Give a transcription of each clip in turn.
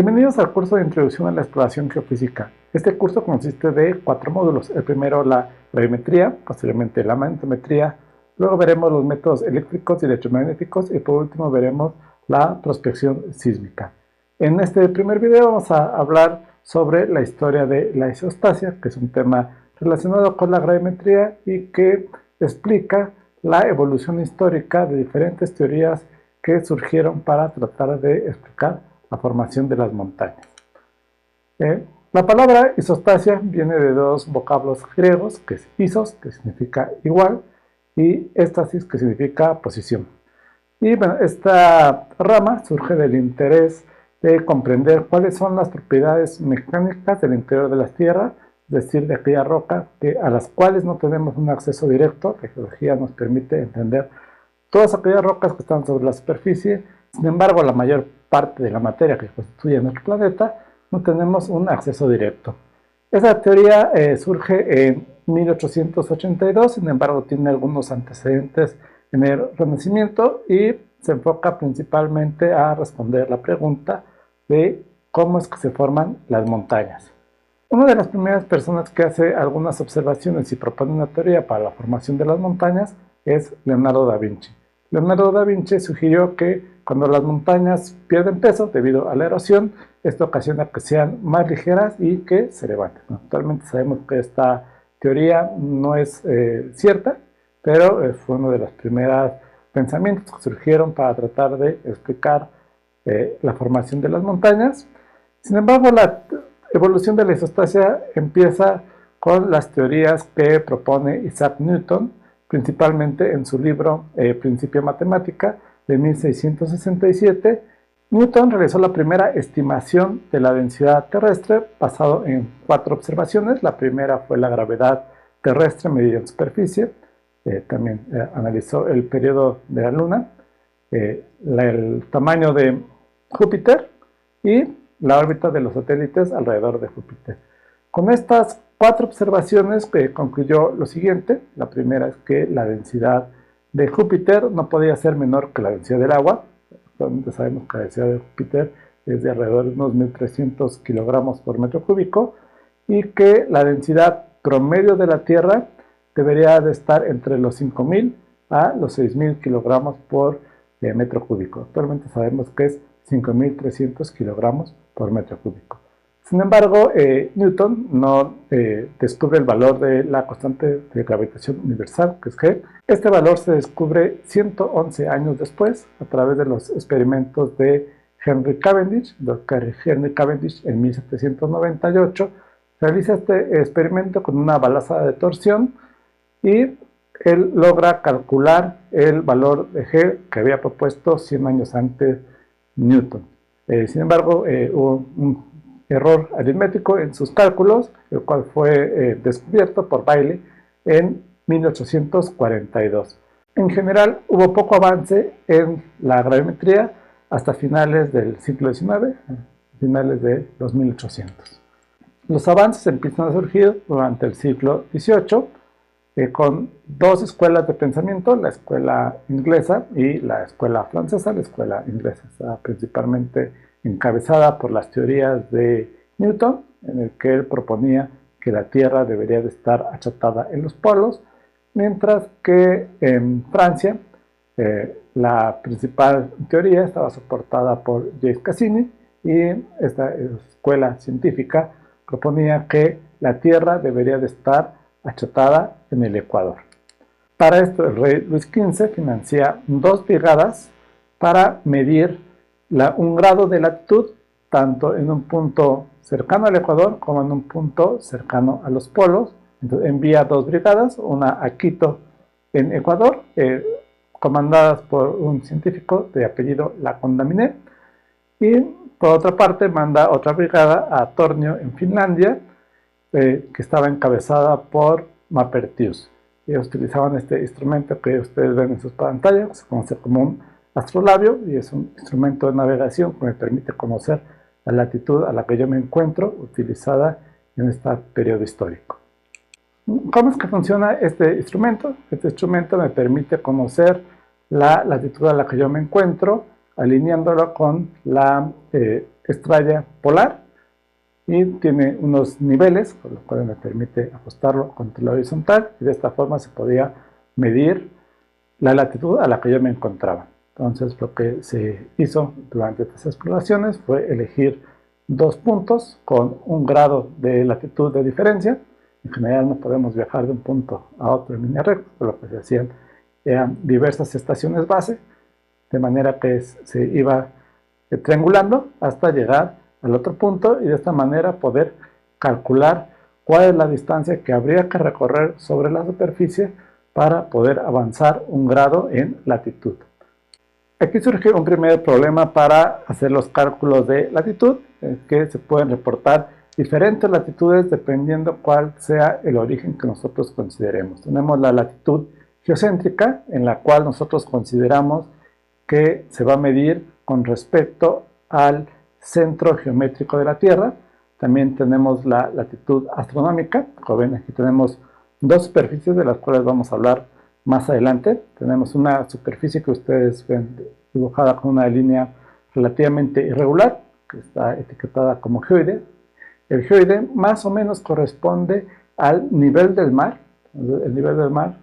Bienvenidos al curso de Introducción a la Exploración Geofísica. Este curso consiste de 4 módulos. El primero, la gravimetría, posteriormente la magnetometría, luego veremos los métodos eléctricos y electromagnéticos y por último veremos la prospección sísmica. En este primer video vamos a hablar sobre la historia de la isostasia, que es un tema relacionado con la gravimetría y que explica la evolución histórica de diferentes teorías que surgieron para tratar de explicar la formación de las montañas. La palabra isostasia viene de dos vocablos griegos, que es isos, que significa igual, y éstasis, que significa posición. Y bueno, esta rama surge del interés de comprender cuáles son las propiedades mecánicas del interior de las tierras, es decir, de aquellas rocas a las cuales no tenemos un acceso directo. La geología nos permite entender todas aquellas rocas que están sobre la superficie. Sin embargo, la mayor parte de la materia que constituye nuestro planeta no tenemos un acceso directo. Esa teoría surge en 1882, sin embargo tiene algunos antecedentes en el Renacimiento y se enfoca principalmente a responder la pregunta de cómo es que se forman las montañas. Una de las primeras personas que hace algunas observaciones y propone una teoría para la formación de las montañas es Leonardo da Vinci. Leonardo da Vinci sugirió que cuando las montañas pierden peso debido a la erosión, esto ocasiona que sean más ligeras y que se levanten. Actualmente sabemos que esta teoría no es cierta, pero fue uno de los primeros pensamientos que surgieron para tratar de explicar la formación de las montañas. Sin embargo, la evolución de la isostasia empieza con las teorías que propone Isaac Newton, principalmente en su libro Principia Matemática de 1667. Newton realizó la primera estimación de la densidad terrestre basado en 4 observaciones. La primera fue la gravedad terrestre medida en superficie. También analizó el periodo de la Luna, el tamaño de Júpiter y la órbita de los satélites alrededor de Júpiter. Con estas 4 observaciones concluyó lo siguiente. La primera es que la densidad de Júpiter no podía ser menor que la densidad del agua. Actualmente sabemos que la densidad de Júpiter es de alrededor de unos 1300 kilogramos por metro cúbico y que la densidad promedio de la Tierra debería de estar entre los 5000 a los 6000 kilogramos por metro cúbico. Actualmente sabemos que es 5300 kilogramos por metro cúbico. Sin embargo, Newton no descubre el valor de la constante de gravitación universal, que es G. Este valor se descubre 111 años después a través de los experimentos de Henry Cavendish. Henry Cavendish en 1798 realiza este experimento con una balanza de torsión y él logra calcular el valor de G que había propuesto 100 años antes Newton. Sin embargo, hubo un error aritmético en sus cálculos, el cual fue descubierto por Bailey en 1842. En general, hubo poco avance en la gravimetría hasta finales del siglo XIX, finales de los 1800. Los avances empiezan a surgir durante el siglo XVIII, con 2 escuelas de pensamiento, la escuela inglesa y la escuela francesa. La escuela inglesa está principalmente encabezada por las teorías de Newton, en el que él proponía que la Tierra debería de estar achatada en los polos, mientras que en Francia la principal teoría estaba soportada por Jacques Cassini y esta escuela científica proponía que la Tierra debería de estar achatada en el Ecuador. Para esto el rey Luis XV financia 2 brigadas para medir un grado de latitud tanto en un punto cercano al Ecuador como en un punto cercano a los polos. Entonces envía 2 brigadas, una a Quito en Ecuador, comandadas por un científico de apellido Lacondamine, y por otra parte manda otra brigada a Tornio en Finlandia, que estaba encabezada por Maupertuis. Ellos utilizaban este instrumento que ustedes ven en sus pantallas, que se conoce como un astrolabio, y es un instrumento de navegación que me permite conocer la latitud a la que yo me encuentro, utilizada en este periodo histórico. ¿Cómo es que funciona este instrumento? Este instrumento me permite conocer la latitud a la que yo me encuentro alineándolo con la estrella polar, y tiene unos niveles, con lo cual me permite ajustarlo contra la horizontal, y de esta forma se podía medir la latitud a la que yo me encontraba. Entonces lo que se hizo durante estas exploraciones fue elegir dos puntos con 1 grado de latitud de diferencia. En general no podemos viajar de un punto a otro en línea recta, por lo que se hacían eran diversas estaciones base, de manera que se iba triangulando hasta llegar al otro punto, y de esta manera poder calcular cuál es la distancia que habría que recorrer sobre la superficie para poder avanzar 1 grado en latitud. Aquí surge un primer problema para hacer los cálculos de latitud, que se pueden reportar diferentes latitudes dependiendo cuál sea el origen que nosotros consideremos. Tenemos la latitud geocéntrica, en la cual nosotros consideramos que se va a medir con respecto al centro geométrico de la Tierra. También tenemos la latitud astronómica. Como ven, aquí tenemos dos superficies de las cuales vamos a hablar más adelante. Tenemos una superficie que ustedes ven dibujada con una línea relativamente irregular, que está etiquetada como geoide. El geoide más o menos corresponde al nivel del mar. El nivel del mar,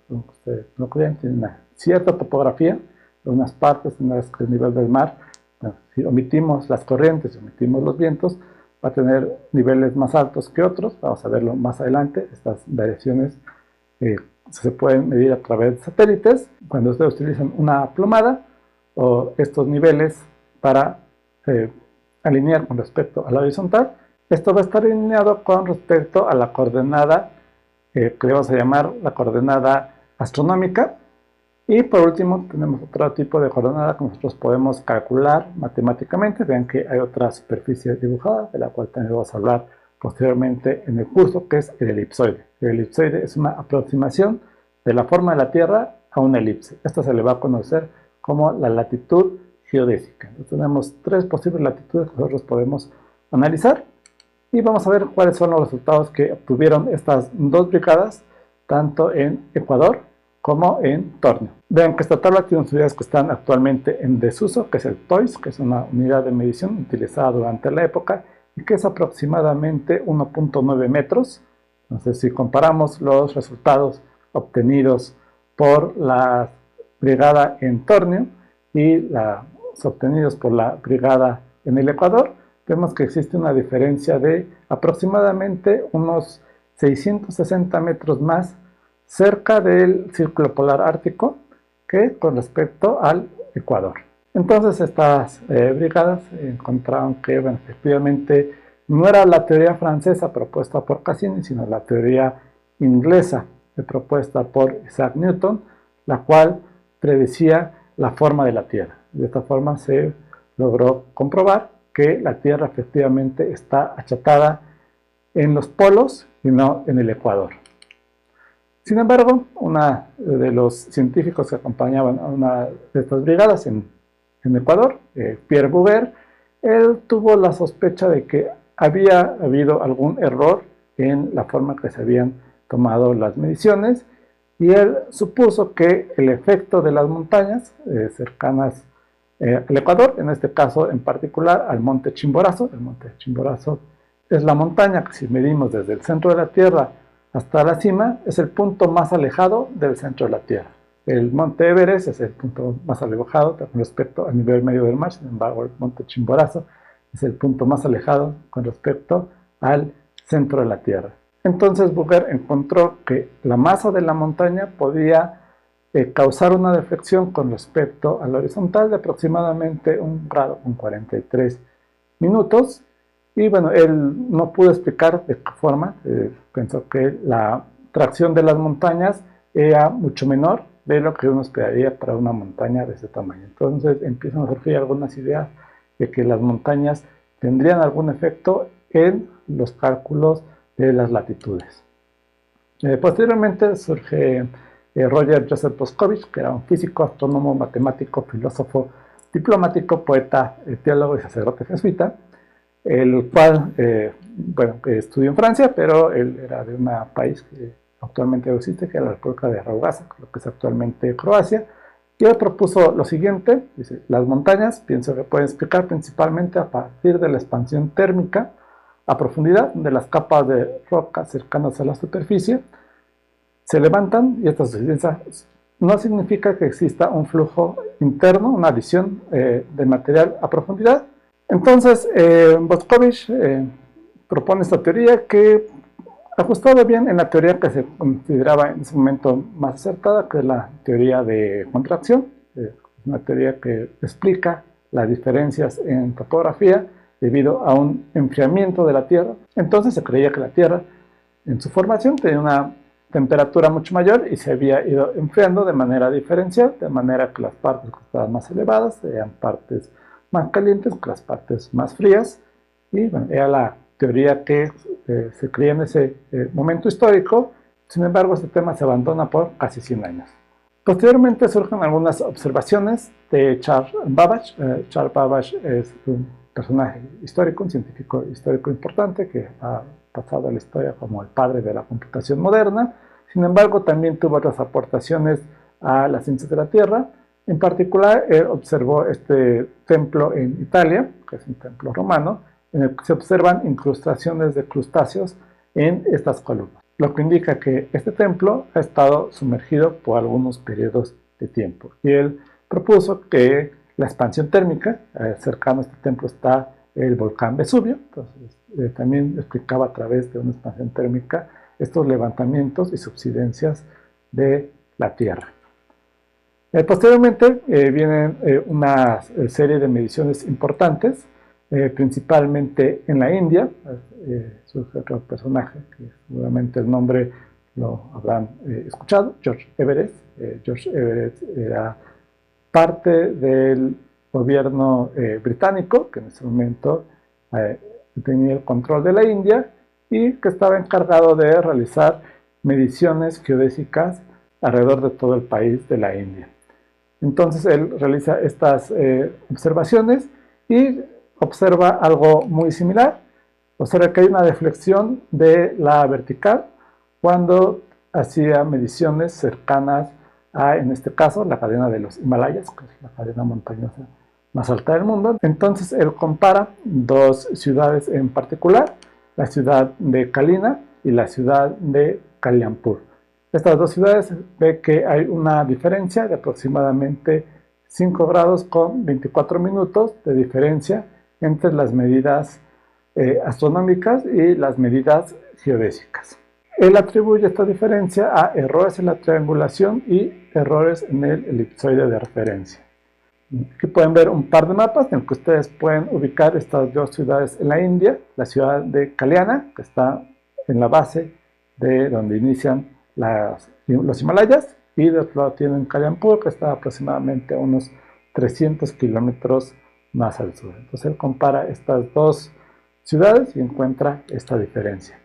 ustedes no creen, tiene una cierta topografía, de unas partes en las que el nivel del mar, bueno, si omitimos las corrientes, si omitimos los vientos, va a tener niveles más altos que otros. Vamos a verlo más adelante. Estas variaciones se pueden medir a través de satélites cuando ustedes utilizan una plomada o estos niveles para alinear con respecto a la horizontal. Esto va a estar alineado con respecto a la coordenada que le vamos a llamar la coordenada astronómica. Y por último tenemos otro tipo de coordenada que nosotros podemos calcular matemáticamente. Vean que hay otra superficie dibujada, de la cual también vamos a hablar posteriormente en el curso, que es el elipsoide. El elipsoide es una aproximación de la forma de la Tierra a una elipse. Esta se le va a conocer como la latitud geodésica. Entonces tenemos 3 posibles latitudes que nosotros podemos analizar, y vamos a ver cuáles son los resultados que obtuvieron estas dos brigadas, tanto en Ecuador como en Torneo. Vean que esta tabla tiene unas unidades que están actualmente en desuso, que es el TOIS, que es una unidad de medición utilizada durante la época y que es aproximadamente 1.9 metros. Entonces, si comparamos los resultados obtenidos por la brigada en Torneo y los obtenidos por la brigada en el Ecuador, vemos que existe una diferencia de aproximadamente unos 660 metros más cerca del círculo polar ártico que con respecto al Ecuador. Entonces estas brigadas encontraron que, bueno, efectivamente no era la teoría francesa propuesta por Cassini, sino la teoría inglesa propuesta por Isaac Newton, la cual predecía la forma de la Tierra. De esta forma se logró comprobar que la Tierra efectivamente está achatada en los polos y no en el Ecuador. Sin embargo, uno de los científicos que acompañaban a una de estas brigadas en Ecuador, Pierre Bouguer, él tuvo la sospecha de que había habido algún error en la forma que se habían tomado las mediciones, y él supuso que el efecto de las montañas cercanas al Ecuador, en este caso en particular al monte Chimborazo. El monte Chimborazo es la montaña que, si medimos desde el centro de la Tierra hasta la cima, es el punto más alejado del centro de la Tierra. El monte Everest es el punto más alejado con respecto al nivel medio del mar. Sin embargo, el monte Chimborazo es el punto más alejado con respecto al centro de la Tierra. Entonces Bouguer encontró que la masa de la montaña podía causar una deflexión con respecto a la horizontal de aproximadamente 1,43 grados. Y bueno, él no pudo explicar de qué forma. Pensó que la tracción de las montañas era mucho menor de lo que uno esperaría para una montaña de ese tamaño. Entonces empiezan a surgir algunas ideas de que las montañas tendrían algún efecto en los cálculos de las latitudes. Posteriormente surge Roger Joseph Boscovich, que era un físico, astrónomo, matemático, filósofo, diplomático, poeta, teólogo y sacerdote jesuita, el cual, bueno, estudió en Francia, pero él era de un país que actualmente existe, que es la República de Raugaza, lo que es actualmente Croacia, Y él propuso lo siguiente, dice, las montañas pienso que pueden explicar principalmente a partir de la expansión térmica a profundidad de las capas de roca cercanas a la superficie se levantan y estas resistencias no significa que exista un flujo interno, una adición de material a profundidad. Entonces, Boscovich propone esta teoría que ajustaba bien en la teoría que se consideraba en ese momento más acertada, que es la teoría de contracción, una teoría que explica las diferencias en topografía debido a un enfriamiento de la Tierra. Entonces se creía que la Tierra en su formación tenía una temperatura mucho mayor y se había ido enfriando de manera diferencial, de manera que las partes que estaban más elevadas eran partes más calientes que las partes más frías, y bueno, era la teoría que se creía en ese momento histórico. Sin embargo, este tema se abandona por casi 100 años. Posteriormente surgen algunas observaciones de Charles Babbage. Charles Babbage es un personaje histórico, un científico histórico importante que ha pasado a la historia como el padre de la computación moderna. Sin embargo, también tuvo otras aportaciones a las ciencias de la Tierra. En particular, él observó este templo en Italia, que es un templo romano, en el que se observan incrustaciones de crustáceos en estas columnas, lo que indica que este templo ha estado sumergido por algunos periodos de tiempo. Y él propuso que la expansión térmica, cercano a este templo está el volcán Vesubio, entonces también explicaba a través de una expansión térmica estos levantamientos y subsidencias de la Tierra. Posteriormente vienen una serie de mediciones importantes, principalmente en la India. Surge otro personaje que seguramente el nombre lo habrán escuchado, George Everest. George Everest era parte del gobierno británico, que en ese momento tenía el control de la India y que estaba encargado de realizar mediciones geodésicas alrededor de todo el país de la India. Entonces él realiza estas observaciones y observa algo muy similar. Observa que hay una deflexión de la vertical cuando hacía mediciones cercanas a, en este caso, la cadena de los Himalayas, que es la cadena montañosa más alta del mundo. Entonces él compara dos ciudades en particular, la ciudad de Kalina y la ciudad de Kalyampur. Estas dos ciudades ve que hay una diferencia de aproximadamente 5 grados con 24 minutos de diferencia entre las medidas astronómicas y las medidas geodésicas. Él atribuye esta diferencia a errores en la triangulación y errores en el elipsoide de referencia. Aquí pueden ver un par de mapas en los que ustedes pueden ubicar estas dos ciudades en la India, la ciudad de Kalyana, que está en la base de donde inician los Himalayas, y de otro lado tienen Kalyampur, que está aproximadamente a unos 300 kilómetros más al sur. Entonces él compara estas dos ciudades y encuentra esta diferencia.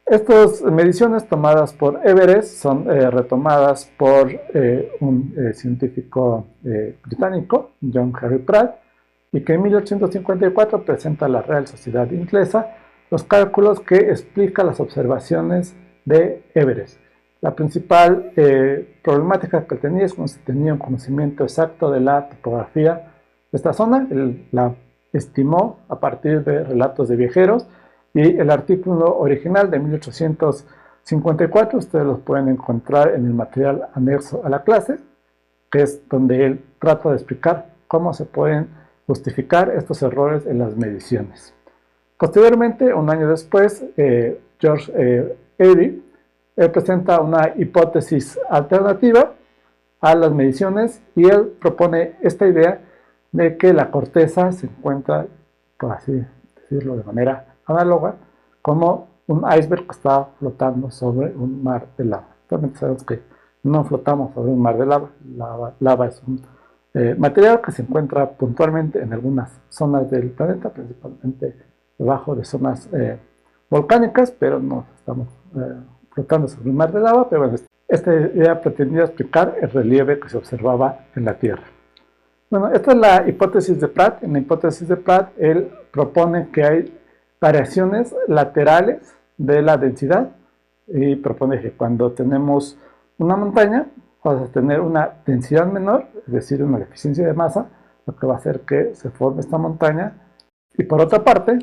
Estas mediciones tomadas por Everest son retomadas por un científico británico, John Henry Pratt, y que en 1854 presenta a la Real Sociedad Inglesa los cálculos que explican las observaciones de Everest. La principal problemática que tenía es que no se tenía un conocimiento exacto de la topografía de esta zona. Él la estimó a partir de relatos de viajeros, y el artículo original de 1854 ustedes los pueden encontrar en el material anexo a la clase, que es donde él trata de explicar cómo se pueden justificar estos errores en las mediciones. Posteriormente, un año después, George Airy presenta una hipótesis alternativa a las mediciones, y él propone esta idea de que la corteza se encuentra, por así decirlo de manera análoga, como un iceberg que está flotando sobre un mar de lava. Realmente sabemos que no flotamos sobre un mar de lava. Lava es un material que se encuentra puntualmente en algunas zonas del planeta, principalmente debajo de zonas volcánicas, pero no estamos flotando sobre un mar de lava. Pero bueno, esta idea pretendía explicar el relieve que se observaba en la Tierra. Bueno, esta es la hipótesis de Pratt. En la hipótesis de Pratt, él propone que hay variaciones laterales de la densidad, y propone que cuando tenemos una montaña, vas a tener una densidad menor, es decir, una deficiencia de masa, lo que va a hacer que se forme esta montaña. Y por otra parte,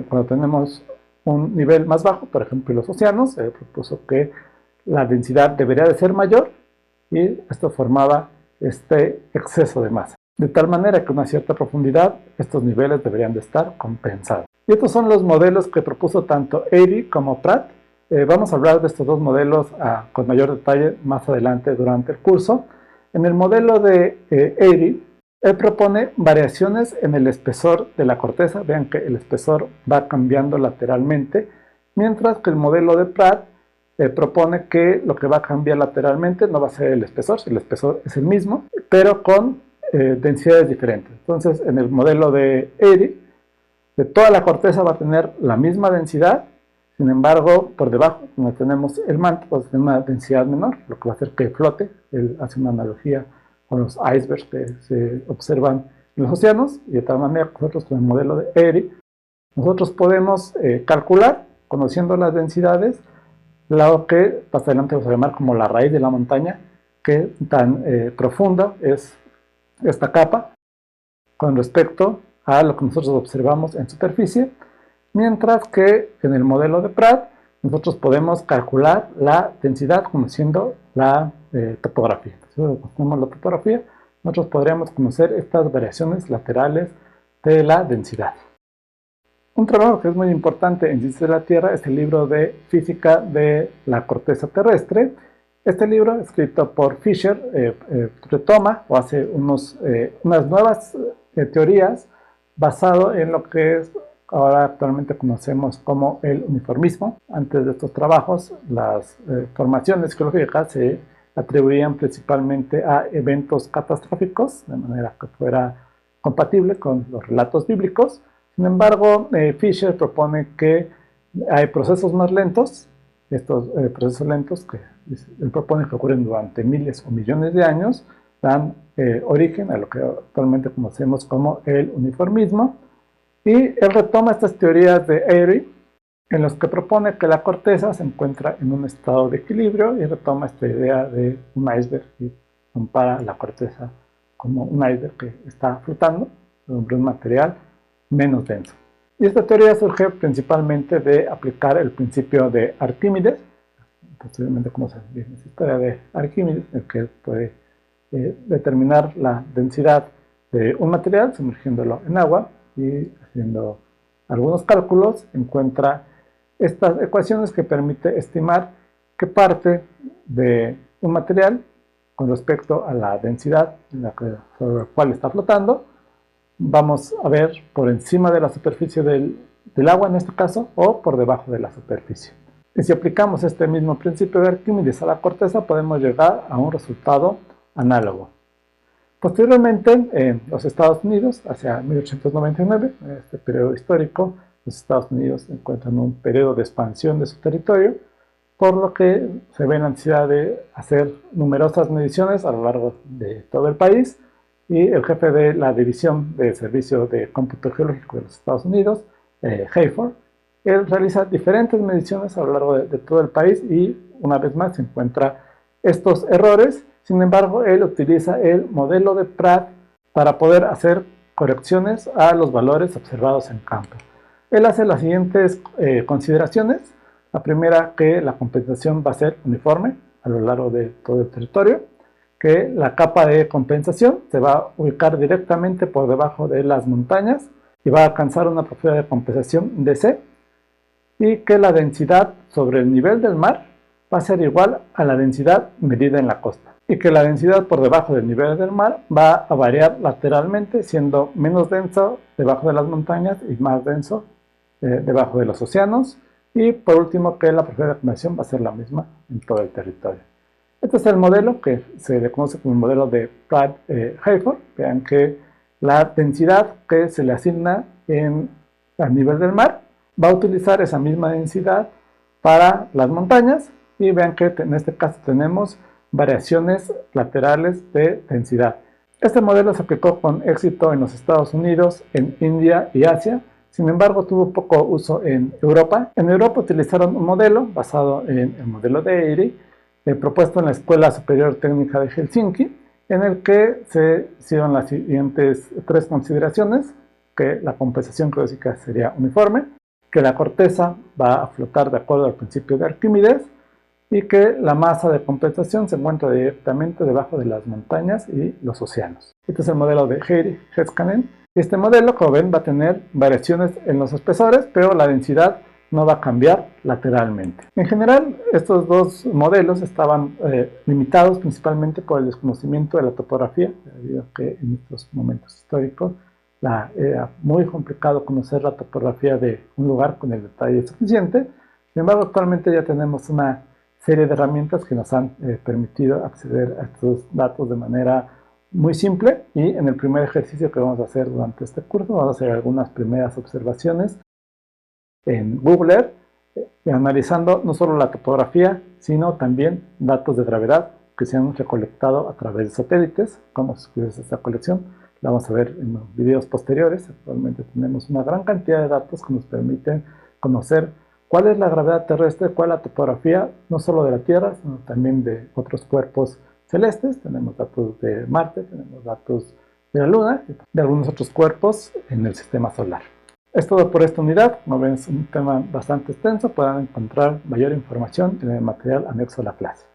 cuando tenemos un nivel más bajo, por ejemplo los océanos, se propuso que la densidad debería de ser mayor y esto formaba este exceso de masa. De tal manera que a una cierta profundidad estos niveles deberían de estar compensados. Y estos son los modelos que propuso tanto Airy como Pratt. Vamos a hablar de estos dos modelos con mayor detalle más adelante durante el curso. En el modelo de Airy, él propone variaciones en el espesor de la corteza. Vean que el espesor va cambiando lateralmente, mientras que el modelo de Pratt propone que lo que va a cambiar lateralmente no va a ser el espesor es el mismo, pero con densidades diferentes. Entonces, en el modelo de Airy, de toda la corteza va a tener la misma densidad, sin embargo, por debajo, donde tenemos el manto, va a tener una densidad menor, lo que va a hacer que flote. Él hace una analogía con los icebergs que se observan en los océanos, y de tal manera nosotros con el modelo de Airy, nosotros podemos calcular, conociendo las densidades, lo que más adelante vamos a llamar como la raíz de la montaña, que tan profunda es esta capa con respecto a lo que nosotros observamos en superficie, mientras que en el modelo de Pratt nosotros podemos calcular la densidad conociendo la topografía. Si conocemos la topografía, nosotros podríamos conocer estas variaciones laterales de la densidad. Un trabajo que es muy importante en Ciencias de la Tierra es el libro de Física de la Corteza Terrestre. Este libro, escrito por Fisher, retoma o hace unas nuevas teorías basado en lo que ahora actualmente conocemos como el uniformismo. Antes de estos trabajos, las formaciones geológicas se atribuían principalmente a eventos catastróficos, de manera que fuera compatible con los relatos bíblicos. Sin embargo, Fisher propone que hay procesos más lentos. Estos procesos lentos que él propone que ocurren durante miles o millones de años dan origen a lo que actualmente conocemos como el uniformismo. Y él retoma estas teorías de Airy, en los que propone que la corteza se encuentra en un estado de equilibrio, y retoma esta idea de un iceberg y compara la corteza como un iceberg que está flotando sobre un material menos denso. Y esta teoría surge principalmente de aplicar el principio de Arquímedes. Posteriormente conocen bien esa historia de Arquímedes, en que puede determinar la densidad de un material sumergiéndolo en agua, y haciendo algunos cálculos encuentra estas ecuaciones que permite estimar qué parte de un material con respecto a la densidad sobre la cual está flotando vamos a ver por encima de la superficie del agua en este caso, o por debajo de la superficie. Y si aplicamos este mismo principio de Arquímedes a la corteza, podemos llegar a un resultado análogo. Posteriormente, en los Estados Unidos, hacia 1899, en este periodo histórico, los Estados Unidos se encuentran en un periodo de expansión de su territorio, por lo que se ve la necesidad de hacer numerosas mediciones a lo largo de todo el país, y el jefe de la División de Servicio de Cómputo Geológico de los Estados Unidos, Hayford, él realiza diferentes mediciones a lo largo de todo el país, y una vez más se encuentra estos errores. Sin embargo, él utiliza el modelo de Pratt para poder hacer correcciones a los valores observados en campo. Él hace las siguientes consideraciones. La primera, que la compensación va a ser uniforme a lo largo de todo el territorio, que la capa de compensación se va a ubicar directamente por debajo de las montañas y va a alcanzar una profundidad de compensación de C, y que la densidad sobre el nivel del mar va a ser igual a la densidad medida en la costa, y que la densidad por debajo del nivel del mar va a variar lateralmente, siendo menos denso debajo de las montañas y más denso debajo de los océanos, y por último que la profundidad de compensación va a ser la misma en todo el territorio. Este es el modelo que se le conoce como el modelo de Pratt-Hayford. Vean que la densidad que se le asigna al nivel del mar va a utilizar esa misma densidad para las montañas, y vean que en este caso tenemos variaciones laterales de densidad. Este modelo se aplicó con éxito en los Estados Unidos, en India y Asia. Sin embargo, tuvo poco uso en Europa. En Europa utilizaron un modelo basado en el modelo de Airy, propuesto en la Escuela Superior Técnica de Helsinki, en el que se hicieron las siguientes 3 consideraciones: que la compensación clásica sería uniforme, que la corteza va a flotar de acuerdo al principio de Arquímedes y que la masa de compensación se encuentra directamente debajo de las montañas y los océanos. Este es el modelo de Heiskanen. Este modelo, como ven, va a tener variaciones en los espesores, pero la densidad no va a cambiar lateralmente. En general, estos 2 modelos estaban limitados principalmente por el desconocimiento de la topografía, debido a que en estos momentos históricos era muy complicado conocer la topografía de un lugar con el detalle suficiente. Sin embargo, actualmente ya tenemos una serie de herramientas que nos han permitido acceder a estos datos de manera muy simple, y en el primer ejercicio que vamos a hacer durante este curso vamos a hacer algunas primeras observaciones en Google Earth, analizando no solo la topografía, sino también datos de gravedad que se han recolectado a través de satélites. Cómo se utiliza esta colección la vamos a ver en los videos posteriores. Actualmente tenemos una gran cantidad de datos que nos permiten conocer cuál es la gravedad terrestre, cuál es la topografía, no solo de la Tierra, sino también de otros cuerpos celestes. Tenemos datos de Marte, tenemos datos de la Luna y de algunos otros cuerpos en el sistema solar. Es todo por esta unidad. Como ven, es un tema bastante extenso. Podrán encontrar mayor información en el material anexo a la clase.